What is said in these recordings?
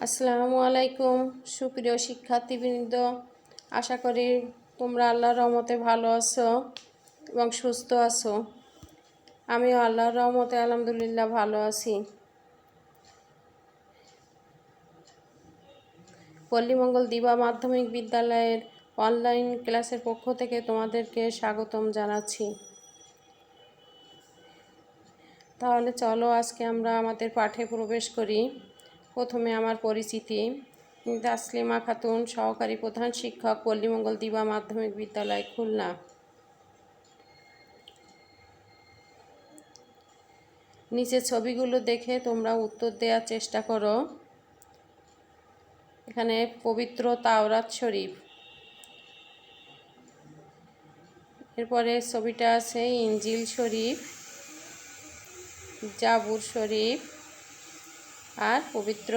আসসালামু আলাইকুম সুপ্রিয় শিক্ষার্থীবৃন্দ, আশা করি তোমরা আল্লাহর রহমতে ভালো আছো এবং সুস্থ আছো। আমিও আল্লাহর রহমতে আলহামদুলিল্লাহ ভালো আছি। পল্লীমঙ্গল দিবা মাধ্যমিক বিদ্যালয়ের অনলাইন ক্লাসের পক্ষ থেকে তোমাদেরকে স্বাগতম জানাচ্ছি। তাহলে চলো আজকে আমরা আমাদের পাঠে প্রবেশ করি। প্রথমে আমার পরিচিতি। তাসলিমা খাতুন, সহকারী প্রধান শিক্ষক, পল্লীমঙ্গল দিবা মাধ্যমিক বিদ্যালয়, খুলনা। নিচের ছবিগুলো দেখে তোমরা উত্তর দেওয়ার চেষ্টা করো। এখানে পবিত্র তাওরাত শরীফ, এরপরে ছবিটা আছে ইনজিল শরীফ, জাবুর শরীফ আর পবিত্র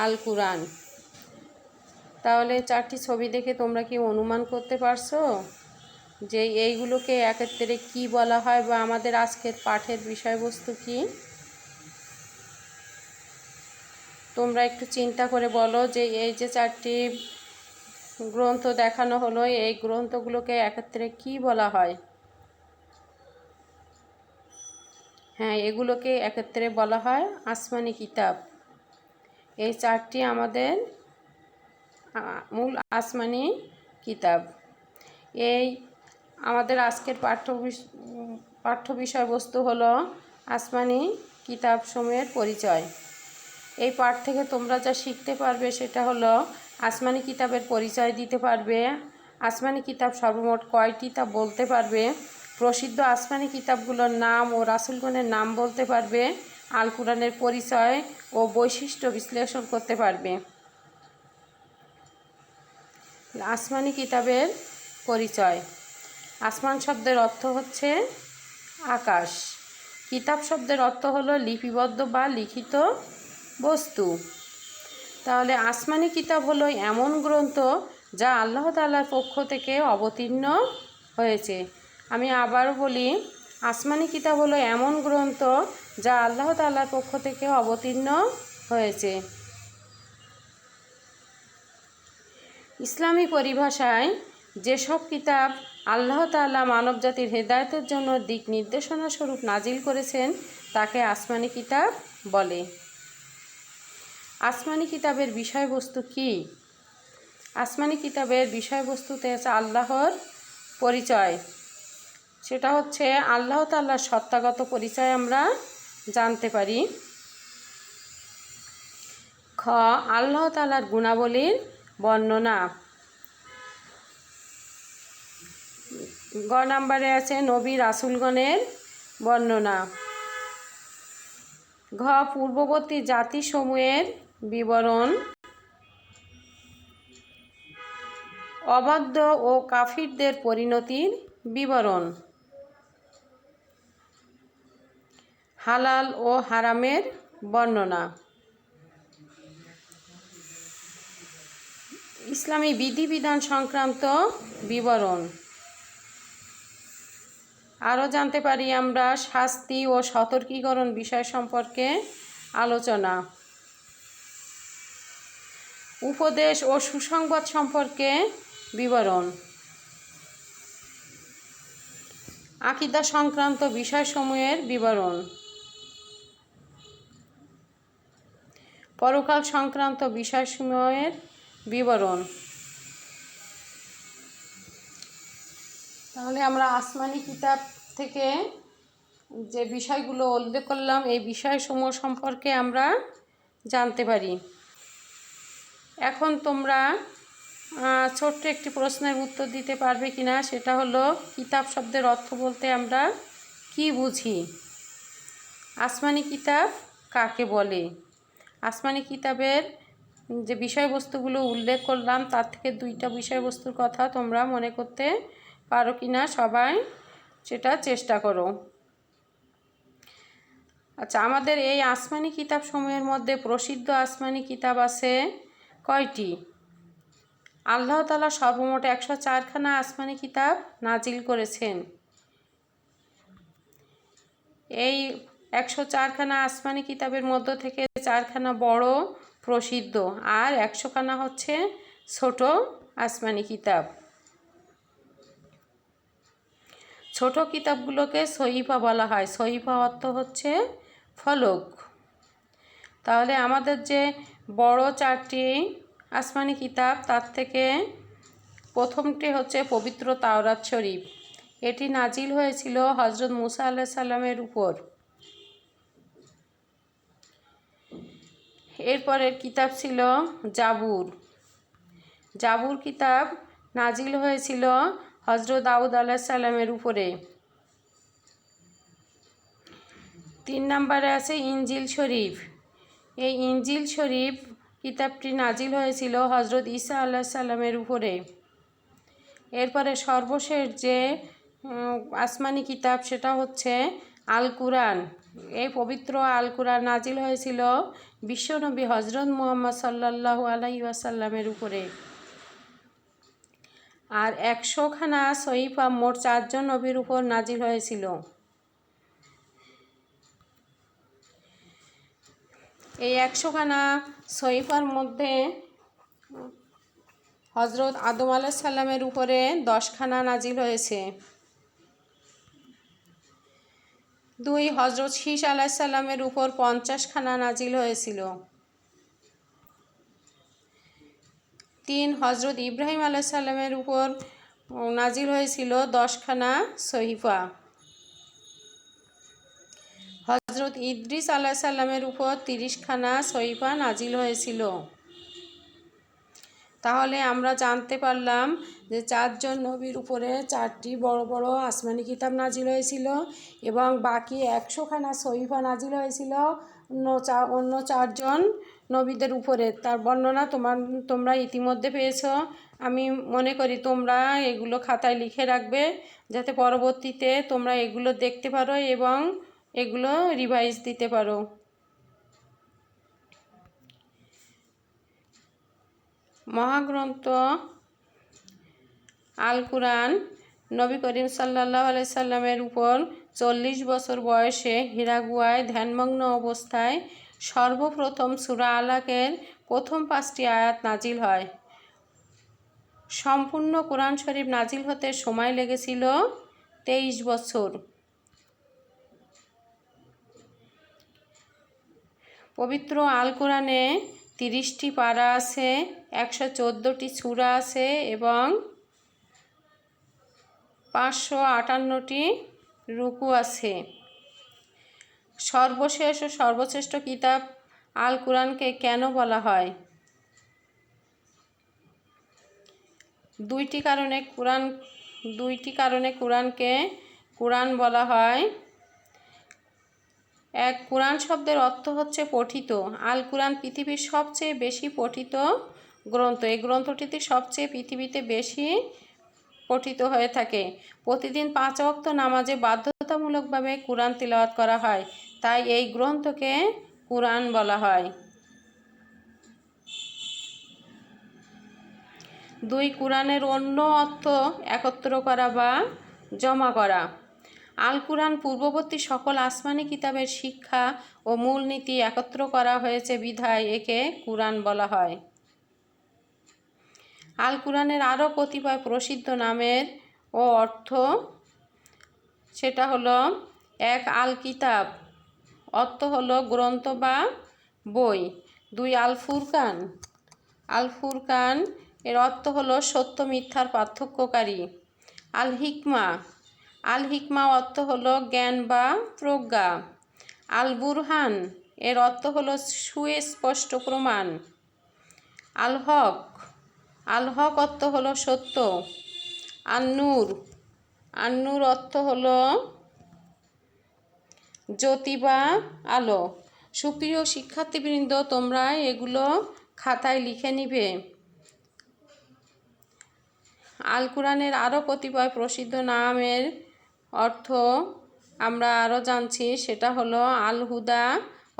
আল কুরআন। তাহলে চারটি ছবি দেখে তোমরা কি অনুমান করতে পারছো যে এইগুলোকে একত্রে কি বলা হয় বা আমাদের আজকের পাঠের বিষয়বস্তু কি? তোমরা একটু চিন্তা করে বলো যে এই যে চারটি গ্রন্থ দেখানো হলো, এই গ্রন্থগুলোকে একত্রে কি বলা হয়? হ্যাঁ, এগুলোকে একত্রে বলা হয় আসমানি কিতাব। এই চারটি আমাদের মূল আসমানি কিতাব। এই আমাদের আজকের পাঠ্য বিষয়বস্তু হলো আসমানি কিতাবসমূহের পরিচয়। এই পাঠ থেকে তোমরা যা শিখতে পারবে সেটা হলো আসমানি কিতাবের পরিচয় দিতে পারবে, আসমানি কিতাব সর্বমোট কয়টি তা বলতে পারবে, প্রসিদ্ধ আসমানি কিতাবগুলোর নাম ও রাসূলগণের নাম বলতে পারবে, আল কুরআনের পরিচয় ও বৈশিষ্ট্য বিশ্লেষণ করতে পারবে। আসমানি কিতাবের পরিচয়। আসমান শব্দের অর্থ হচ্ছে আকাশ। কিতাব শব্দের অর্থ হলো লিপিবদ্ধ বা লিখিত বস্তু। তাহলে আসমানি কিতাব হলো এমন গ্রন্থ যা আল্লাহ তাআলার পক্ষ থেকে অবতীর্ণ হয়েছে। আমি আবারও বলি, আসমানি কিতাব হলো এমন গ্রন্থ যা আল্লাহ তাআলার পক্ষ থেকে অবতীর্ণ হয়েছে। ইসলামী পরিভাষায় যেসব কিতাব আল্লাহ তাআলা মানবজাতির হেদায়েতের জন্য দিক নির্দেশনা স্বরূপ নাজিল করেছেন তাকে আসমানি কিতাব বলে। আসমানি কিতাবের বিষয়বস্তু কি? আসমানি কিতাবের বিষয়বস্তুতে আছে আল্লাহর পরিচয়। সেটা হচ্ছে আল্লাহ তাআলার সত্তাগত পরিচয় আমরা জানতে পারি। খ, আল্লাহ তাআলার গুণাবলীর বর্ণনা। গ নম্বরে আছে নবী রাসূলগণের বর্ণনা। ঘ, পূর্ববর্তী জাতিসমূহের বিবরণ। অবাধ্য ও কাফিরদের পরিণতির বিবরণ। হালাল ও হারামের বর্ণনা। ইসলামী বিধিবিধান সংক্রান্ত বিবরণ। আরও জানতে পারি আমরা শাস্তি ও সতর্কীকরণ বিষয় সম্পর্কে আলোচনা। উপদেশ ও সুসংবাদ সম্পর্কে বিবরণ। আকীদা সংক্রান্ত বিষয়সমূহের বিবরণ। পরকাল সংক্রান্ত বিষয়সমূহের বিবরণ। তাহলে আমরা আসমানি কিতাব থেকে যে বিষয়গুলো উল্লেখ করলাম এই বিষয়সমূহ সম্পর্কে আমরা জানতে পারি। এখন তোমরা ছোট্ট একটি প্রশ্নের উত্তর দিতে পারবে কিনা, সেটা হলো কিতাব শব্দের অর্থ বলতে আমরা কি বুঝি? আসমানি কিতাব কাকে বলে? আসমানি কিতাবের যে বিষয়বস্তুগুলো উল্লেখ করলাম তার থেকে দুইটা বিষয়বস্তুর কথা তোমরা মনে করতে পারো কিনা সবাই সেটা চেষ্টা করো। আচ্ছা, আমাদের এই আসমানি কিতাব সমূহের মধ্যে প্রসিদ্ধ আসমানি কিতাব আছে কয়টি? আল্লাহ তাআলা সর্বমোট 104খানা আসমানি কিতাব নাজিল করেছেন। এই 104খানা আসমানি কিতাবের মধ্য থেকে 4খানা বড় প্রসিদ্ধ, আর 100 খানা হচ্ছে ছোট আসমানি কিতাব। ছোট কিতাবগুলোকে সহিফা বলা হয়। সহিফা অর্থ হচ্ছে ফলক। তাহলে আমাদের যে বড় 4টি আসমানি কিতাব, তার থেকে প্রথমটি হচ্ছে পবিত্র তাওরাত শরীফ। এটি নাজিল হয়েছিল হজরত মুসা আলাইহিস সালামের উপর। এরপরের কিতাব ছিল জাবুর। জাবুর কিতাব নাজিল হয়েছিল হজরত দাউদ আলাইহিস সালামের উপরে। 3 নম্বরে আছে ইনজিল শরীফ। এই ইনজিল শরীফ কিতাবটি নাজিল হয়েছিল হজরত ঈসা আলাইহিস সালামের উপরে। এরপরে সর্বশেষ যে আসমানি কিতাব, সেটা হচ্ছে আল কুরআন। এই পবিত্র আল কুরআন নাজিল হয়েছিল বিশ্বনবী হজরত মুহাম্মদ সাল্লাল্লাহু আলাইহি ওয়াসাল্লামের উপরে। আর 100 খানা সহিফা মোট 4 জন নবীর উপর নাজিল হয়েছিল। এই 100 খানা সহিফার মধ্যে হজরত আদম আলাইহিস সালামের উপরে 10 খানা নাজিল হয়েছে। 2 হজরত শীস আলাইহিস সালামের উপর 50 খানা নাজিল হয়েছিল। 3 হজরত ইব্রাহিম আলাইহিস সালামের উপর নাজিল হয়েছিল 10 খানা সহিফা। হজরত ইদ্রিস আলাইহিস সালামের উপর 30 খানা সহিফা নাজিল হয়েছিল। তাহলে আমরা জানতে পারলাম যে 4 জন নবীর উপরে 4টি বড় বড় আসমানি কিতাব নাজিল হয়েছিল এবং বাকি 100 খানা সহিফা নাজিল হয়েছিল অন্য 4 জন নবীদের উপরে। তার বর্ণনা তোমরা ইতিমধ্যে পেয়েছো। আমি মনে করি তোমরা এগুলো খাতায় লিখে রাখবে, যাতে পরবর্তীতে তোমরা এগুলো দেখতে পারো এবং এগুলো রিভাইজ দিতে পারো। মহাগ্রন্থ আল কুরআন নবী করিম সাল্লাল্লাহু আলাইহি সাল্লামের উপর 40 বছর বয়সে হিরা গুহায় ধ্যানমগ্ন অবস্থায় সর্বপ্রথম সূরা আলাকের প্রথম 5টি আয়াত নাজিল হয়। সম্পূর্ণ কোরআন শরীফ নাজিল হতে সময় লেগেছিল 23 বছর। পবিত্র আল কোরআনে 30টি পারা আছে, 114টি সূরা আছে এবং 558টি রুকু আছে। সর্বশেষ ও সর্বশ্রেষ্ঠ কিতাব আল কোরআনকে কেন বলা হয়? 2টি কারণে কোরআনকে কোরআন বলা হয়। এক, কোরআন শব্দের অর্থ হচ্ছে পঠিত। আল কোরআন পৃথিবীর সবচেয়ে বেশি পঠিত গ্রন্থ। এই গ্রন্থটিতে সবচেয়ে পৃথিবীতে বেশি পঠিত হয়ে থাকে। প্রতিদিন 5 ওয়াক্ত নামাজে বাধ্যতামূলকভাবে কোরআন তিলাওয়াত করা হয়, তাই এই গ্রন্থকে কোরআন বলা হয়। 2, কোরআনের অন্য অর্থ একত্র করা বা জমা করা। আল কুরআন পূর্ববর্তী সকল আসমানি কিতাবের শিক্ষা ও মূলনীতি একত্র করা হয়েছে বিধায় একে কুরআন বলা হয়। আল কুরআনের আরও কতিপয় প্রসিদ্ধ নামের ও অর্থ, সেটা হলো 1, আল কিতাব, অর্থ হলো গ্রন্থ বা বই। 2, আল ফুরকান, আল ফুরকান এর অর্থ হলো সত্য মিথ্যার পার্থক্যকারী। আল হিকমা, আল হিকমা অর্থ হলো জ্ঞান বা প্রজ্ঞা। আল বুরহান এর অর্থ হলো সুস্পষ্ট প্রমাণ। আল হক, আল হক অর্থ হলো সত্য। আল নূর, আল নূর অর্থ হলো জ্যোতি বা আলো। সুপ্রিয় শিক্ষার্থীবৃন্দ, তোমরা এগুলো খাতায় লিখে নিবে। আল কুরআনের আরও কতিপয় প্রসিদ্ধ নামের অর্থ আমরা আরও জানছি, সেটা হলো আল হুদা,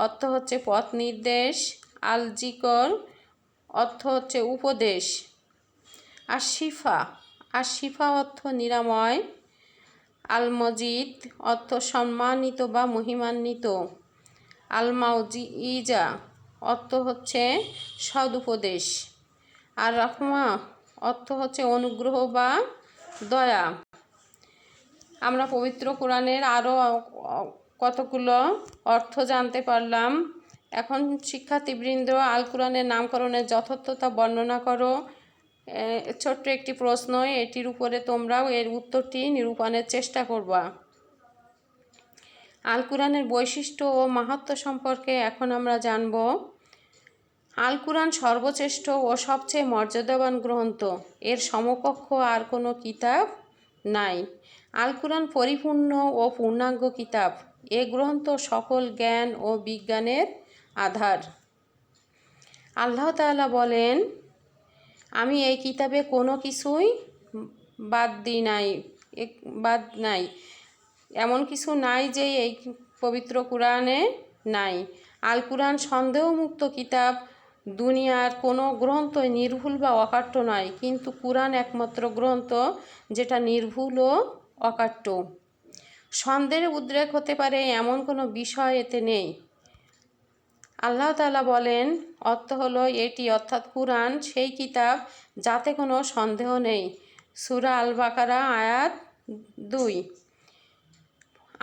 অর্থ হচ্ছে পথ নির্দেশ। আল জিকর, অর্থ হচ্ছে উপদেশ। আর শিফা, আর শিফা অর্থ নিরাময়। আল মজিদ, অর্থ সম্মানিত বা মহিমান্বিত। আল মাউজিজা, অর্থ হচ্ছে সদুপদেশ। আর রাহমা অর্থ হচ্ছে অনুগ্রহ বা দয়া। আমরা পবিত্র কোরআনের আরও কতগুলো অর্থ জানতে পারলাম। এখন শিক্ষার্থীবৃন্দ, আল কোরআনের নামকরণের যথার্থতা বর্ণনা করো। ছোট্ট একটি প্রশ্ন, এটির উপরে তোমরাও এর উত্তরটি নিরূপণের চেষ্টা করবা। আল কোরআনের বৈশিষ্ট্য ও মাহাত্ম্য সম্পর্কে এখন আমরা জানব। আল কোরআন সর্বশ্রেষ্ঠ ও সবচেয়ে মর্যাদাবান গ্রন্থ। এর সমকক্ষ আর কোনো কিতাব নাই। আল কোরআন পরিপূর্ণ ও পূর্ণাঙ্গ কিতাব। এ গ্রন্থ সকল জ্ঞান ও বিজ্ঞানের আধার। আল্লাহ তাআলা বলেন, আমি এই কিতাবে কোনো কিছুই বাদ নাই। এমন কিছু নাই যে এই পবিত্র কোরআনে নাই। আল কোরআন সন্দেহমুক্ত কিতাব। দুনিয়ার কোনো গ্রন্থই নির্ভুল বা অকাট্য নয়, কিন্তু কোরআন একমাত্র গ্রন্থ যেটা নির্ভুল ও অকাট্য। সন্দেহের উদ্রেক হতে পারে এমন কোনো বিষয় এতে নেই। আল্লাহ তাআলা বলেন, অর্থ হলো এটি অর্থাৎ কোরআন সেই কিতাব যাতে কোনো সন্দেহ নেই। সূরা আল বাকারা আয়াত 2।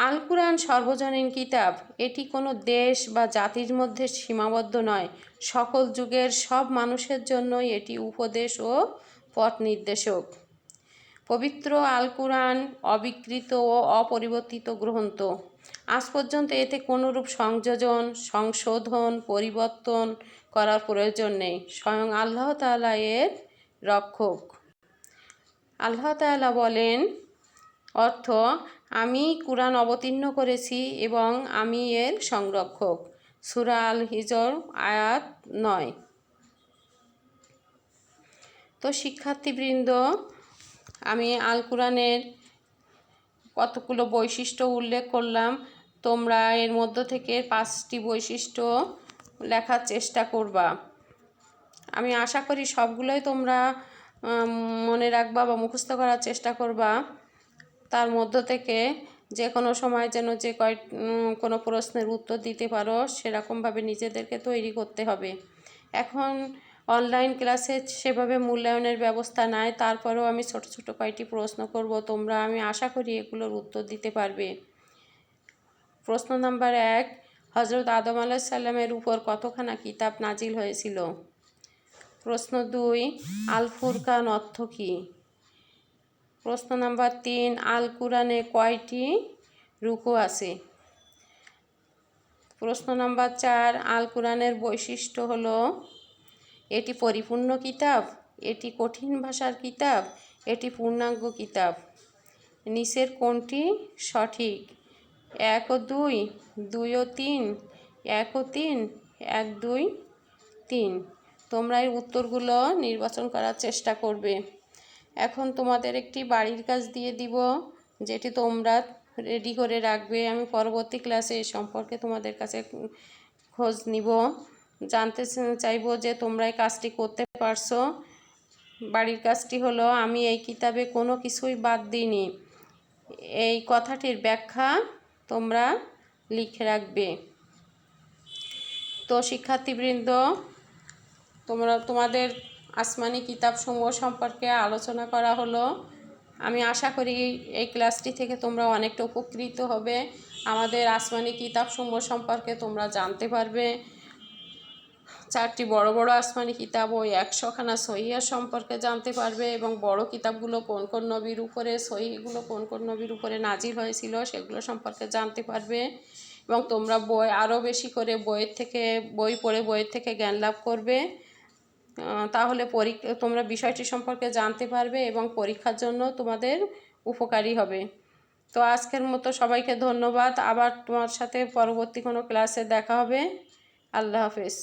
আল কোরআন সর্বজনীন কিতাব। এটি কোনো দেশ বা জাতির মধ্যে সীমাবদ্ধ নয়। সকল যুগের সব মানুষের জন্যই এটি উপদেশ ও পথ নির্দেশক। পবিত্র আল কোরআন অবিকৃত ও অপরিবর্তিত গ্রন্থ। আজ পর্যন্ত এতে কোনোরূপ সংযোজন, সংশোধন, পরিবর্তন করার প্রয়োজন নেই। স্বয়ং আল্লাহ তাআলা এর রক্ষক। আল্লাহ তাআলা বলেন, অর্থ, আমি কোরআন অবতীর্ণ করেছি এবং আমি এর সংরক্ষক। সূরা আল হিজর আয়াত 9। তো শিক্ষার্থীবৃন্দ, আমি আল কোরআনের কতগুলো বৈশিষ্ট্য উল্লেখ করলাম। তোমরা এর মধ্য থেকে 5টি বৈশিষ্ট্য লেখার চেষ্টা করবা। আমি আশা করি সবগুলোই তোমরা মনে রাখবা বা মুখস্থ করার চেষ্টা করবা। তার মধ্য থেকে যে কোনো সময় যেন কোনো প্রশ্নের উত্তর দিতে পারো, সেরকমভাবে নিজেদেরকে তৈরি করতে হবে। এখন অনলাইন ক্লাসে সেভাবে মূল্যায়নের ব্যবস্থা নাই, তারপরেও আমি ছোট ছোট কয়েকটি প্রশ্ন করব। তোমরা, আমি আশা করি এগুলোর উত্তর দিতে পারবে। প্রশ্ন নাম্বার 1, হযরত আদম আলাইহিস সালামের উপর কতখানা কিতাব নাজিল হয়েছিল? প্রশ্ন 2, আল ফুরকান অর্থ কী? প্রশ্ন নাম্বার 3, আল কোরআনে কয়টি রুকু আছে? প্রশ্ন নাম্বার 4, আল কোরআনের বৈশিষ্ট্য হলো এটি পরিপূর্ণ কিতাব, এটি কঠিন ভাষার কিতাব, এটি পূর্ণাঙ্গ কিতাব। নিচের কোনটি সঠিক? 1 ও 2, 2 ও 3, 1 ও 3, 1, 2, 3। তোমরা এই উত্তরগুলো নির্বাচন করার চেষ্টা করবে। এখন তোমাদের একটি বাড়ির কাজ দিয়ে দিব, যেটি তোমরা রেডি করে রাখবে। আমি পরবর্তী ক্লাসে এ সম্পর্কে তোমাদের কাছে খোঁজ নিব, জানতে চাইব যে তোমরা এই কাজটি করতে পারছো। বাড়ির কাজটি হলো, আমি এই কিতাবে কোনো কিছুই বাদ দিইনি। এই কথাটির ব্যাখ্যা তোমরা লিখে রাখবে। তো শিক্ষার্থীবৃন্দ, তোমাদের আসমানি কিতাবসমূহ সম্পর্কে আলোচনা করা হলো। আমি আশা করি এই ক্লাসটি থেকে তোমরা অনেকটা উপকৃত হবে। আমাদের আসমানি কিতাবসমূহ সম্পর্কে তোমরা জানতে পারবে। 4টি বড় বড় আসমানি কিতাব ও 100খানা সহিহ সম্পর্কে জানতে পারবে, এবং বড় কিতাবগুলো কোন কোন নবীর উপরে, সহিহগুলো কোন কোন নবীর উপরে নাজিল হয়েছিল সেগুলো সম্পর্কে জানতে পারবে। এবং তোমরা আরও বেশি করে বই পড়ে বইয়ের থেকে জ্ঞান লাভ করবে। তাহলে তোমরা বিষয়টি সম্পর্কে জানতে পারবে এবং পরীক্ষার জন্য তোমাদের উপকারী হবে। তো আজকের মতো সবাইকে ধন্যবাদ। আবার তোমার সাথে পরবর্তী কোনো ক্লাসে দেখা হবে। আল্লাহ হাফেজ।